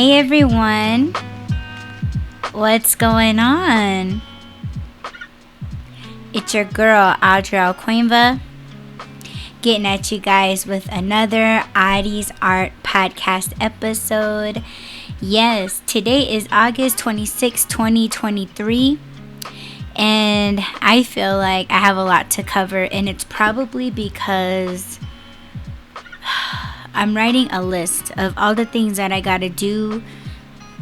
Hey everyone, what's going on? It's your girl Audie getting at you guys with another Audie's Art podcast episode. Yes, today is August 26, 2023, and I feel like I have a lot to cover, and it's probably because I'm writing a list of all the things that I gotta do,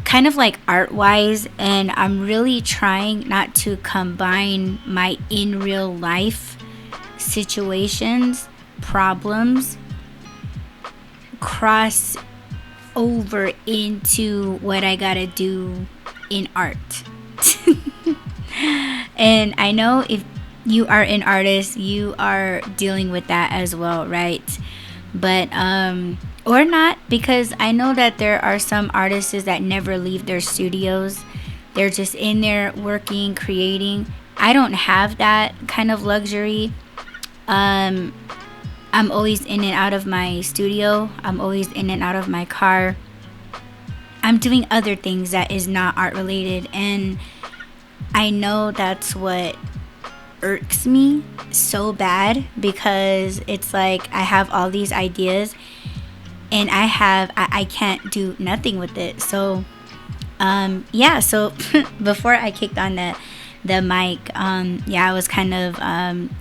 kind of like art wise, and I'm really trying not to combine my in real life situations, problems, cross over into what I gotta do in art. And I know if you are an artist, you are dealing with that as well, right? But or not, because I know that there are some artists that never leave their studios. They're just in there working, creating. I don't have that kind of luxury. I'm always in and out of my studio. I'm always in and out of my car. I'm doing other things that is not art related, and I know that's what irks me so bad, because it's like I have all these ideas and I can't do nothing with it. So so before I kicked on the mic, I was kind of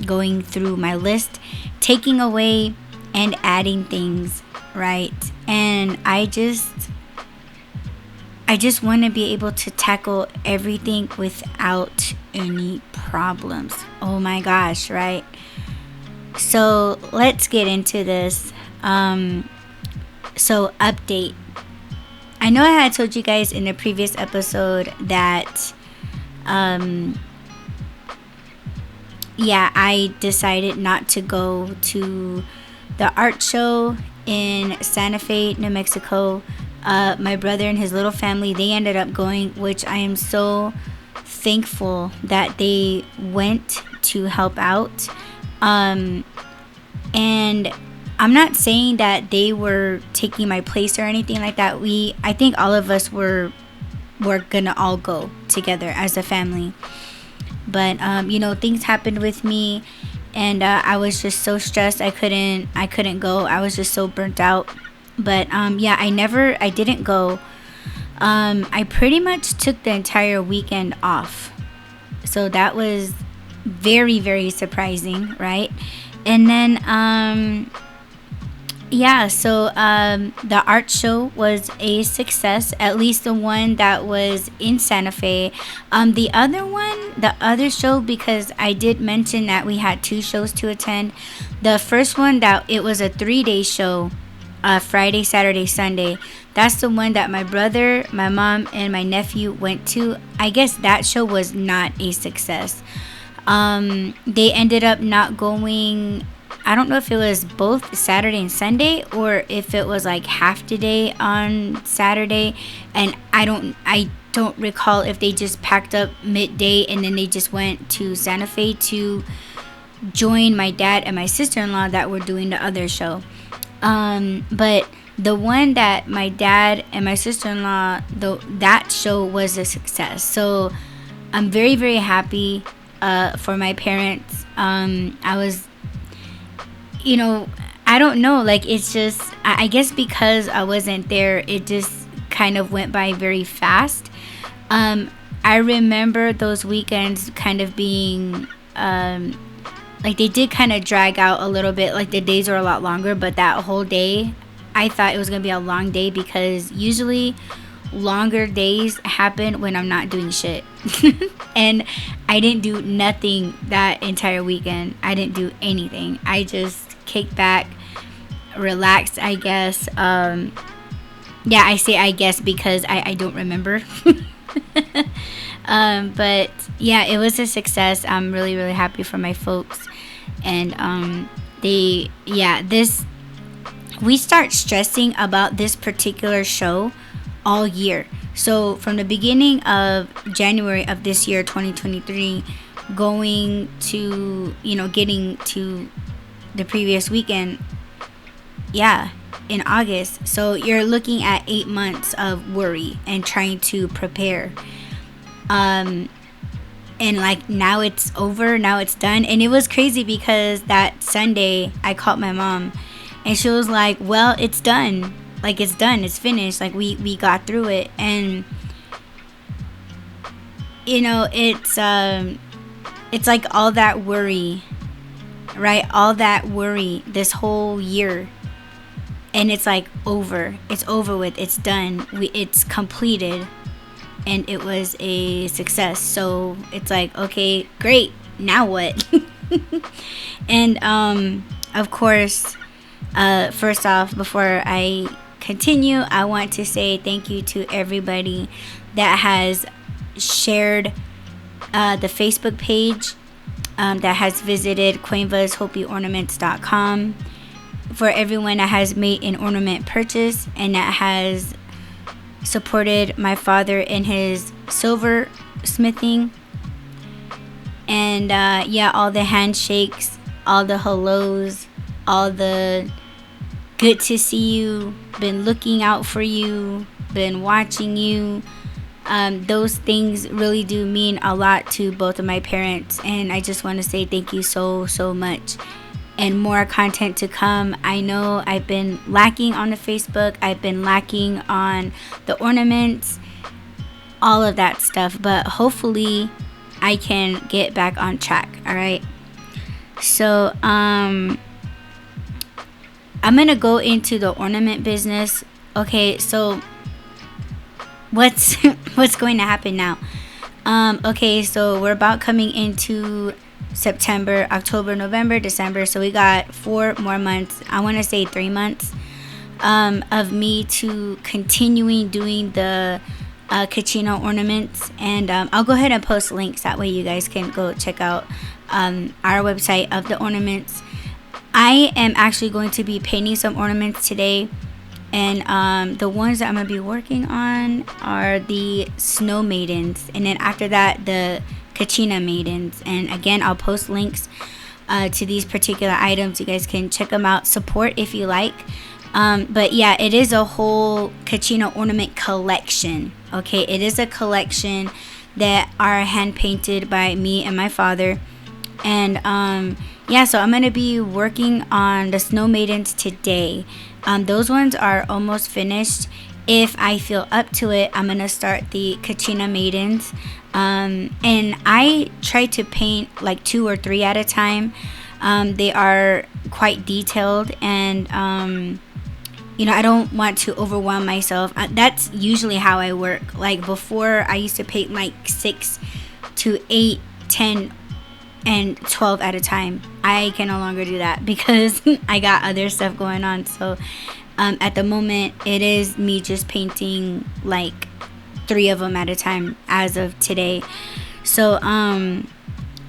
going through my list, taking away and adding things, right? And I just want to be able to tackle everything without any problems. Oh my gosh, right? So let's get into this. So update. I know I had told you guys in the previous episode that I decided not to go to the art show in Santa Fe, New Mexico. My brother and his little family, they ended up going, which I am so thankful that they went to help out. And I'm not saying that they were taking my place or anything like that. I think all of us were gonna all go together as a family. But things happened with me, and I was just so stressed. I couldn't go. I was just so burnt out. But I didn't go. I pretty much took the entire weekend off. So that was very, very surprising, right? And then the art show was a success, at least the one that was in Santa Fe. The other show, because I did mention that we had 2 shows to attend. The first one, that it was a 3-day show, Friday, Saturday, Sunday. That's the one that my brother, my mom, and my nephew went to. I guess that show was not a success. They ended up not going. I don't know if it was both Saturday and Sunday, or if it was like half the day on Saturday, and I don't recall if they just packed up midday and then they just went to Santa Fe to join my dad and my sister-in-law that were doing the other show. But the one that my dad and my sister-in-law, that show was a success. So I'm very, very happy for my parents. I was, I don't know, like, it's just, I guess because I wasn't there, it just kind of went by very fast. I remember those weekends kind of being, like, they did kind of drag out a little bit, like the days were a lot longer, but that whole day, I thought it was going to be a long day, because usually longer days happen when I'm not doing shit. And I didn't do nothing that entire weekend. I didn't do anything. I just kicked back, relaxed, I guess. I say I guess because I don't remember. But yeah, it was a success. I'm really, really happy for my folks. And we start stressing about this particular show all year. So from the beginning of January of this year, 2023, going to, getting to the previous weekend, in August. So you're looking at 8 months of worry and trying to prepare. And like now it's over, now it's done. And it was crazy because that Sunday I called my mom and she was like, well, it's done. Like it's done, it's finished. Like we got through it. And you know, it's like all that worry, right? All that worry this whole year, and it's like over. It's over with. It's done. It's completed, and it was a success. So it's like, okay, great. Now what? And of course, first off, before I continue, I want to say thank you to everybody that has shared the Facebook page, that has visited QuenvasHopiOrnaments.com, for everyone that has made an ornament purchase and that has supported my father in his silver smithing. And yeah, all the handshakes, all the hellos, all the good to see you, been looking out for you, been watching you. Those things really do mean a lot to both of my parents, and I just want to say thank you so much. And more content to come. I know I've been lacking on the Facebook, I've been lacking on the ornaments, all of that stuff, but hopefully I can get back on track. All right, so I'm gonna go into the ornament business. Okay, so what's going to happen now? Okay, so we're about coming into September, October, November, December. So we got 4 more months. I want to say 3 months of me to continuing doing the Kachina ornaments. And I'll go ahead and post links. That way you guys can go check out our website of the ornaments. I am actually going to be painting some ornaments today. And the ones that I'm going to be working on are the Snow Maidens. And then after that, the Kachina Maidens. And again, I'll post links to these particular items. You guys can check them out. Support if you like. But yeah, it is a whole Kachina ornament collection. Okay, it is a collection that are hand painted by me and my father. And yeah, so I'm going to be working on the Snow Maidens today. Those ones are almost finished. If I feel up to it, I'm going to start the Kachina Maidens. And I try to paint like 2 or 3 at a time. They are quite detailed, and you know, I don't want to overwhelm myself. That's usually how I work. Like before, I used to paint like 6 to 8, 10 and 12 at a time. I can no longer do that because I got other stuff going on. So at the moment, it is me just painting like 3 of them at a time as of today. So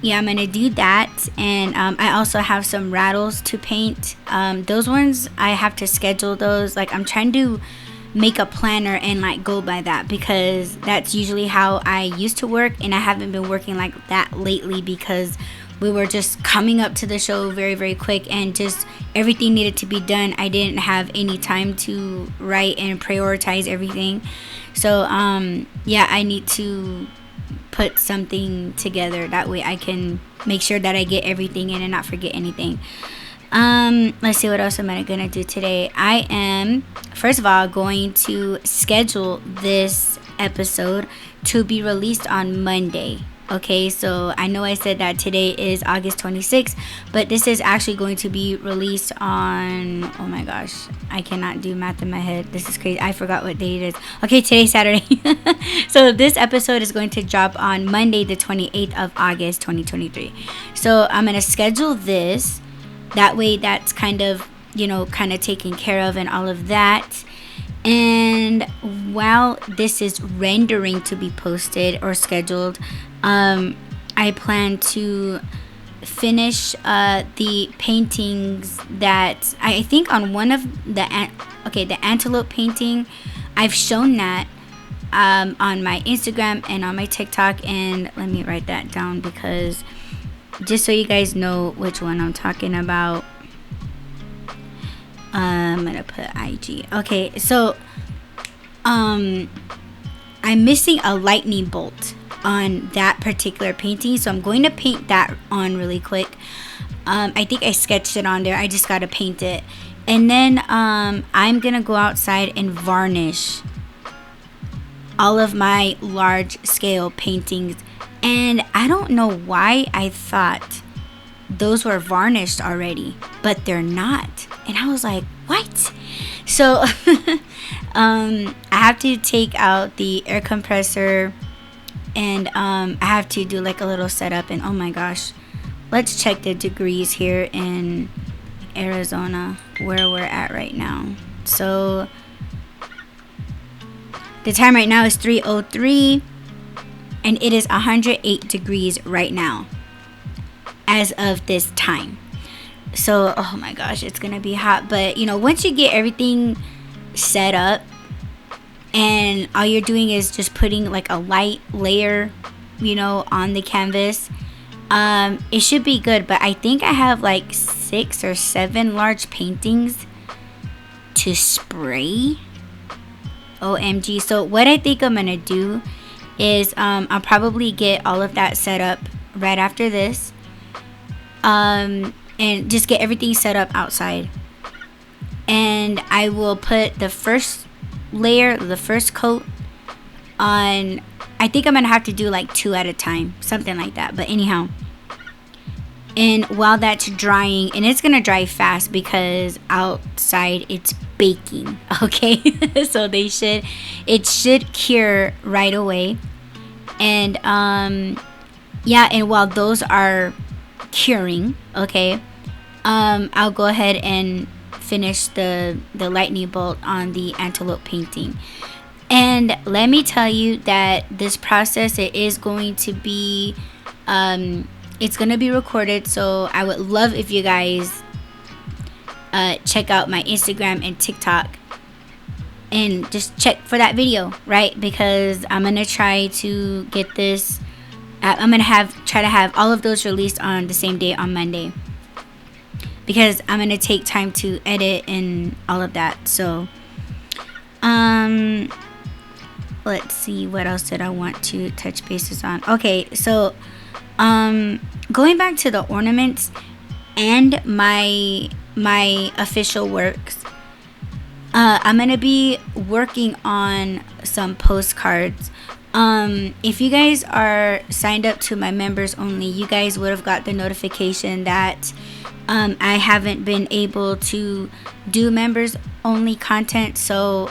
yeah, I'm gonna do that. And I also have some rattles to paint. Those ones I have to schedule those. Like I'm trying to make a planner and like go by that, because that's usually how I used to work, and I haven't been working like that lately because we were just coming up to the show very, very quick, and just everything needed to be done. I didn't have any time to write and prioritize everything. So yeah, I need to put something together, that way I can make sure that I get everything in and not forget anything. Let's see, what else am I gonna do today? I am first of all going to schedule this episode to be released on Monday. Okay, so I know I said that today is August 26th, but this is actually going to be released on, oh my gosh, I cannot do math in my head. This is crazy. I forgot what day it is. Okay, today's Saturday. So this episode is going to drop on Monday, the 28th of August, 2023. So I'm going to schedule this. That way that's kind of, you know, kind of taken care of and all of that. And while this is rendering to be posted or scheduled, I plan to finish the paintings that I think on one of the the antelope painting, I've shown that on my Instagram and on my TikTok. And let me write that down, because just so you guys know which one I'm talking about. I'm gonna put IG. Okay, so I'm missing a lightning bolt on that particular painting, so I'm going to paint that on really quick. I think I sketched it on there. I just gotta paint it, and then I'm gonna go outside and varnish all of my large scale paintings. And I don't know why I thought those were varnished already, but they're not. And I was like, what? So I have to take out the air compressor, and I have to do like a little setup. And oh my gosh, let's check the degrees here in Arizona where we're at right now. So the time right now is 3:03, and it is 108 degrees right now as of this time. So oh my gosh, it's gonna be hot. But you know, once you get everything set up and all you're doing is just putting like a light layer, you know, on the canvas, it should be good. But I think I have like 6 or 7 large paintings to spray. OMG. So what I think I'm gonna do is I'll probably get all of that set up right after this, and just get everything set up outside, and I will put the first layer, the first coat on. I think I'm gonna have to do like 2 at a time, something like that. But anyhow, and while that's drying, and it's gonna dry fast because outside it's baking, okay? So it should cure right away. And yeah, and while those are curing, okay, I'll go ahead and finish the lightning bolt on the antelope painting. And let me tell you that this process, it is going to be it's gonna be recorded, so I would love if you guys check out my Instagram and TikTok and just check for that video, right? Because I'm gonna try to get this. I'm gonna try to have all of those released on the same day, on Monday, because I'm gonna take time to edit and all of that. So let's see, what else did I want to touch bases on? Okay, so going back to the ornaments and my official works, I'm gonna be working on some postcards. If you guys are signed up to my members only, you guys would have got the notification that I haven't been able to do members only content. So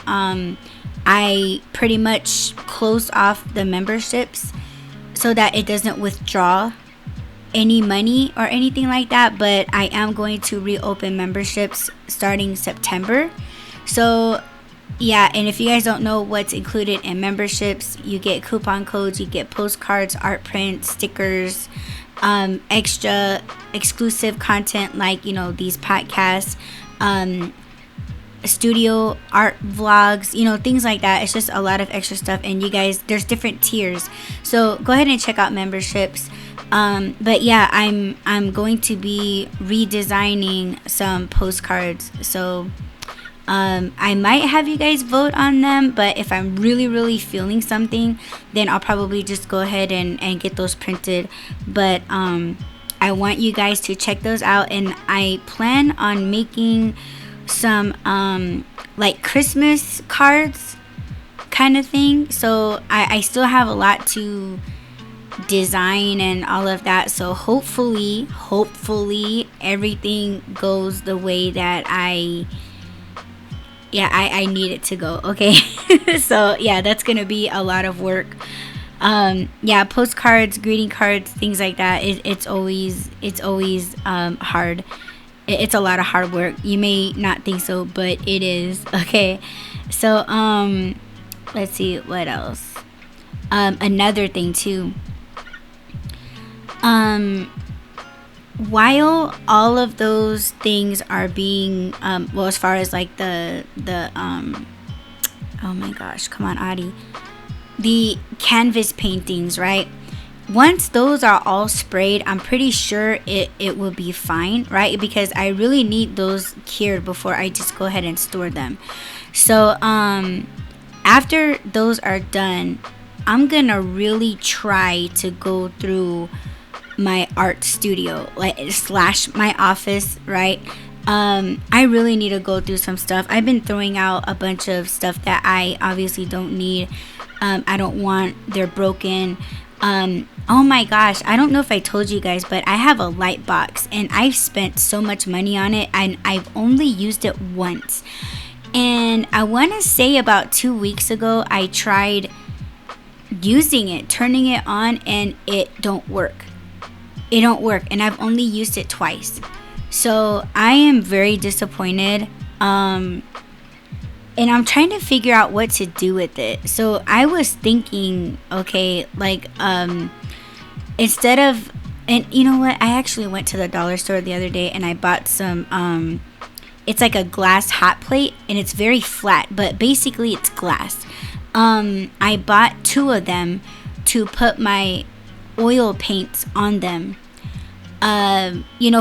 I pretty much closed off the memberships so that it doesn't withdraw any money or anything like that. But I am going to reopen memberships starting September. So yeah, and if you guys don't know what's included in memberships, you get coupon codes, you get postcards, art prints, stickers, extra exclusive content like, you know, these podcasts, studio art vlogs, you know, things like that. It's just a lot of extra stuff. And you guys, there's different tiers, so go ahead and check out memberships. But yeah, I'm going to be redesigning some postcards, so I might have you guys vote on them, but if I'm really feeling something, then I'll probably just go ahead and get those printed. But I want you guys to check those out, and I plan on making some like Christmas cards kind of thing. So I still have a lot to design and all of that, so hopefully everything goes the way that I need it to go, okay? So yeah, that's gonna be a lot of work. Yeah, postcards, greeting cards, things like that, it's always hard. It's a lot of hard work. You may not think so, but it is, okay? So let's see what else. Another thing too, while all of those things are being well, as far as like the oh my gosh, come on, Audie, the canvas paintings, right? once those are all sprayed, I'm pretty sure it will be fine, right? Because I really need those cured before I just go ahead and store them. So after those are done, I'm gonna really try to go through my art studio, like slash my office, right? I really need to go through some stuff. I've been throwing out a bunch of stuff that I obviously don't need. I don't want, they're broken. Oh my gosh, I don't know if I told you guys, but I have a light box and I've spent so much money on it and I've only used it once. And I want to say about 2 weeks ago, I tried using it, turning it on, and it don't work. It don't work, and I've only used it twice. So I am very disappointed. And I'm trying to figure out what to do with it. So I was thinking, okay, like instead of, and you know what? I actually went to the dollar store the other day and I bought some it's like a glass hot plate and it's very flat, but basically it's glass. I bought 2 of them to put my oil paints on them,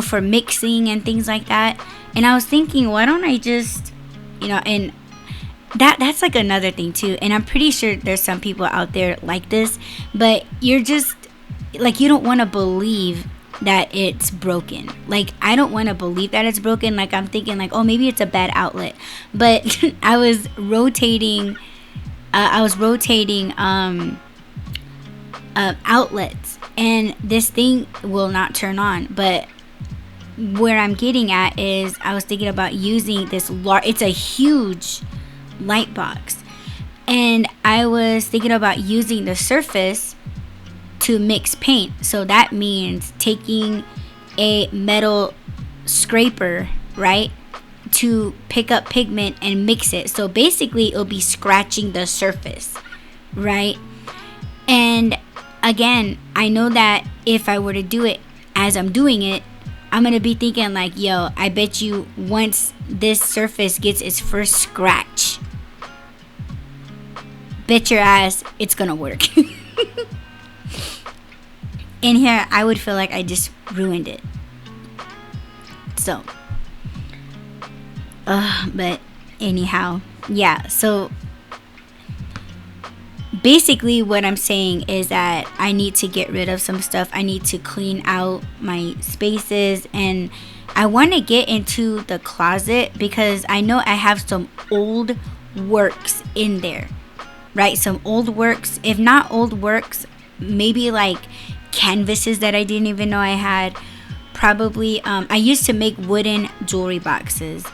for mixing and things like that. And I was thinking, why don't I just, and that's like another thing too. And I'm pretty sure there's some people out there like this, but you're just like, you don't want to believe that it's broken. Like, I don't want to believe that it's broken. Like, I'm thinking like, oh, maybe it's a bad outlet. But I was rotating outlets, and this thing will not turn on. But where I'm getting at is, I was thinking about using this it's a huge light box, and I was thinking about using the surface to mix paint. So that means taking a metal scraper, right, to pick up pigment and mix it. So basically it'll be scratching the surface, right? And again, I know that if I were to do it as I'm doing it, I'm gonna be thinking like, yo, I bet you once this surface gets its first scratch, bet your ass it's gonna work. In here, I would feel like I just ruined it. So, but anyhow, yeah. So basically what I'm saying is that I need to get rid of some stuff. I need to clean out my spaces, and I want to get into the closet because I know I have some old works in there, right? Some old works, if not old works, maybe like canvases that I didn't even know I had. Probably I used to make wooden jewelry boxes.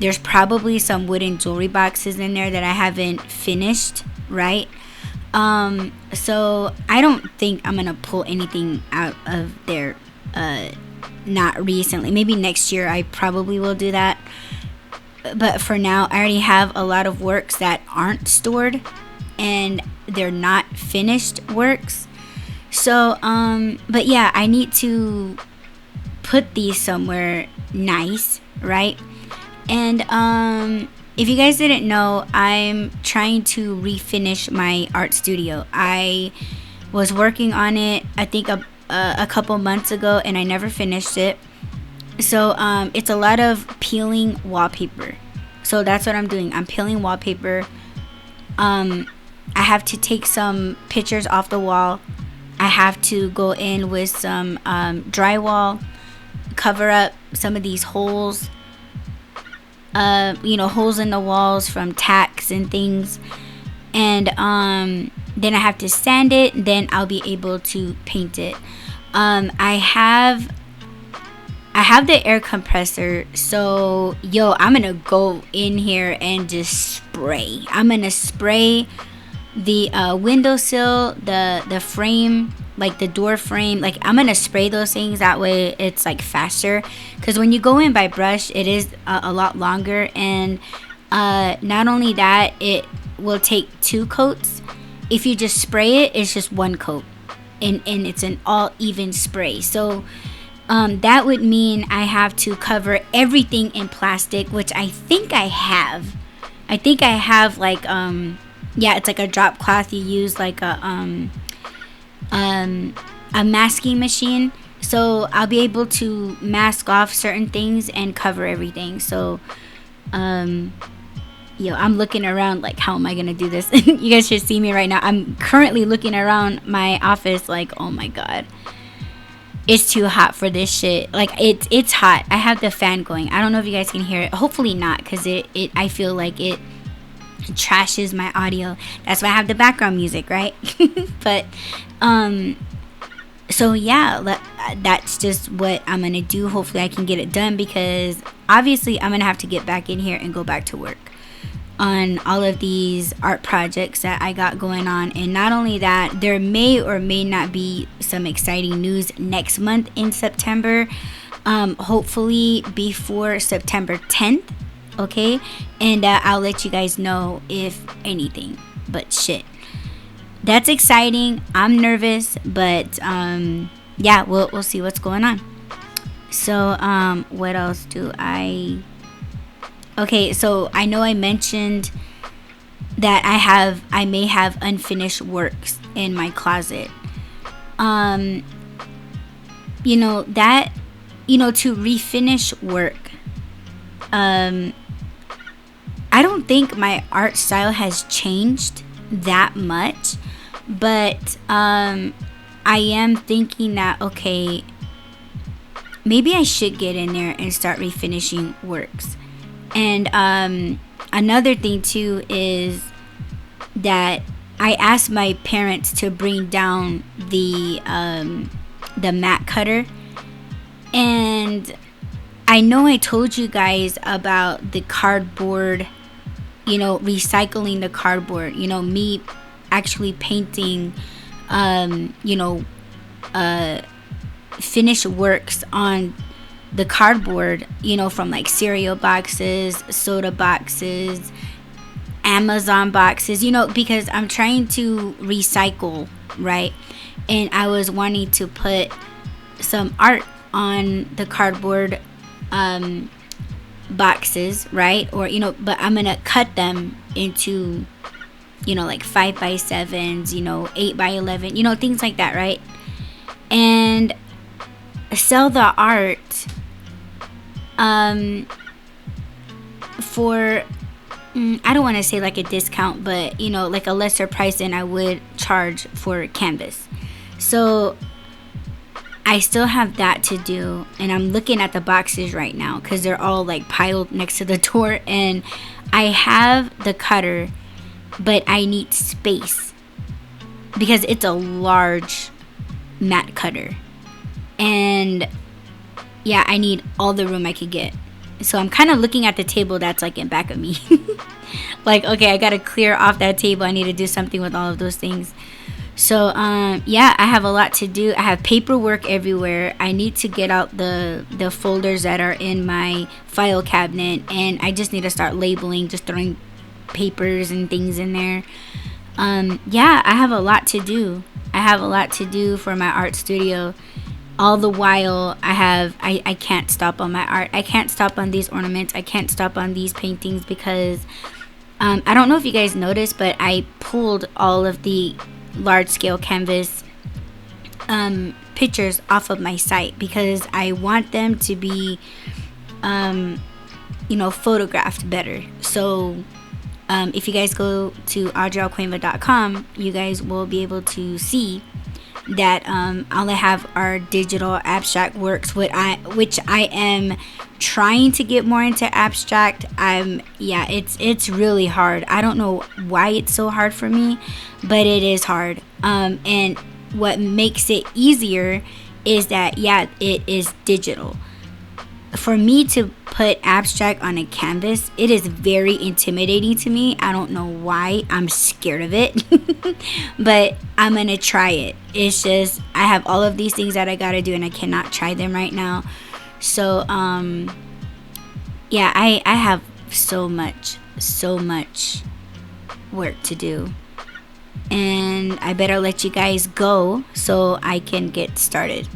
There's probably some wooden jewelry boxes in there that I haven't finished, right? So I don't think I'm gonna pull anything out of there not recently. Maybe next year I probably will do that, but for now I already have a lot of works that aren't stored and they're not finished works. So but yeah, I need to put these somewhere nice, right? And if you guys didn't know, I'm trying to refinish my art studio. I was working on it, I think a couple months ago, and I never finished it. So it's a lot of peeling wallpaper. So that's what I'm doing. I'm peeling wallpaper. I have to take some pictures off the wall. I have to go in with some drywall, cover up some of these holes, holes in the walls from tacks and things. And then I have to sand it, then I'll be able to paint it. I have the air compressor, so I'm gonna go in here and just spray. I'm gonna spray the windowsill, the frame, like the door frame. Like, I'm gonna spray those things, that way it's like faster, because when you go in by brush, it is a lot longer. And not only that, it will take 2 coats. If you just spray it, it's just 1 coat, and it's an all even spray. So that would mean I have to cover everything in plastic, which I think I have like it's like a drop cloth. You use like a a masking machine, so I'll be able to mask off certain things and cover everything. So I'm looking around like, how am I gonna do this? You guys should see me right now. I'm currently looking around my office like, oh my god, it's too hot for this shit. Like, it's hot. I have the fan going. I don't know if you guys can hear it. Hopefully not, because it I feel like it trashes my audio. That's why I have the background music, right? But so yeah, that's just what I'm gonna do. Hopefully I can get it done, because obviously I'm gonna have to get back in here and go back to work on all of these art projects that I got going on. And not only that, there may or may not be some exciting news next month in September, hopefully before September 10th, okay? And I'll let you guys know if anything. But shit, that's exciting. I'm nervous, but yeah, we'll see what's going on. So what else do I... Okay, so I know I mentioned that I may have unfinished works in my closet. To refinish work, I don't think my art style has changed that much, but I am thinking that, okay, maybe I should get in there and start refinishing works. And another thing too is that I asked my parents to bring down the mat cutter, and I know I told you guys about the cardboard, recycling the cardboard, me actually painting finished works on the cardboard, from like cereal boxes, soda boxes, Amazon boxes, because I'm trying to recycle, right? And I was wanting to put some art on the cardboard boxes, right? Or, but I'm gonna cut them into, like 5x7s, 8x11, things like that, right? And sell the art for I don't want to say like a discount, but like a lesser price than I would charge for canvas. So I still have that to do, and I'm looking at the boxes right now because they're all like piled next to the door, and I have the cutter, but I need space because it's a large mat cutter. And yeah, I need all the room I could get. So I'm kind of looking at the table that's like in back of me. Like, okay, I got to clear off that table. I need to do something with all of those things. So yeah, I have a lot to do. I have paperwork everywhere. I need to get out the folders that are in my file cabinet, and I just need to start labeling, just throwing papers and things in there. Yeah, I have a lot to do. I have a lot to do for my art studio. All the while, I can't stop on my art. I can't stop on these ornaments. I can't stop on these paintings because I don't know if you guys noticed, but I pulled all of the large scale canvas pictures off of my site because I want them to be photographed better. So if you guys go to audreyalcuenva.com, you guys will be able to see that all I have are digital abstract works, which I am trying to get more into abstract. It's really hard. I don't know why it's so hard for me, but it is hard. And what makes it easier is that it is digital. For me to put abstract on a canvas, it is very intimidating to me. I don't know why. I'm scared of it. But I'm gonna try it. It's just I have all of these things that I gotta do, and I cannot try them right now. So I have so much work to do, and I better let you guys go so I can get started.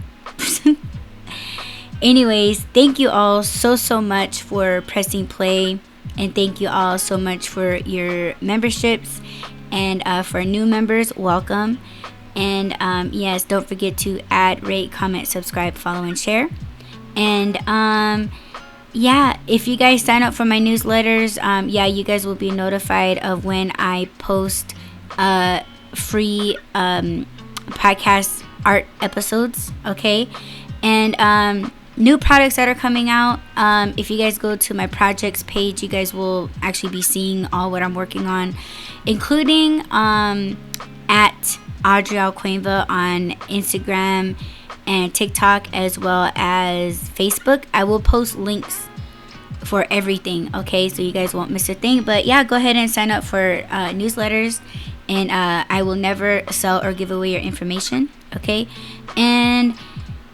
Anyways, thank you all so much for pressing play, and thank you all so much for your memberships, and for new members, welcome. And yes, don't forget to add, rate, comment, subscribe, follow, and share. And yeah, if you guys sign up for my newsletters, yeah, you guys will be notified of when I post free podcast art episodes. Okay. And new products that are coming out. If you guys go to my projects page, you guys will actually be seeing all what I'm working on, including at Audrey Alcuenva on Instagram and TikTok, as well as Facebook. I will post links for everything, okay, so you guys won't miss a thing. But yeah, go ahead and sign up for newsletters, and I will never sell or give away your information, okay? And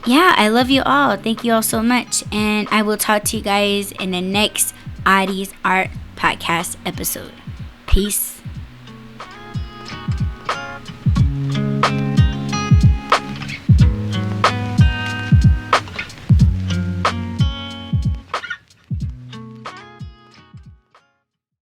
yeah, I love you all. Thank you all so much, and I will talk to you guys in the next Audie's Art Podcast episode. Peace.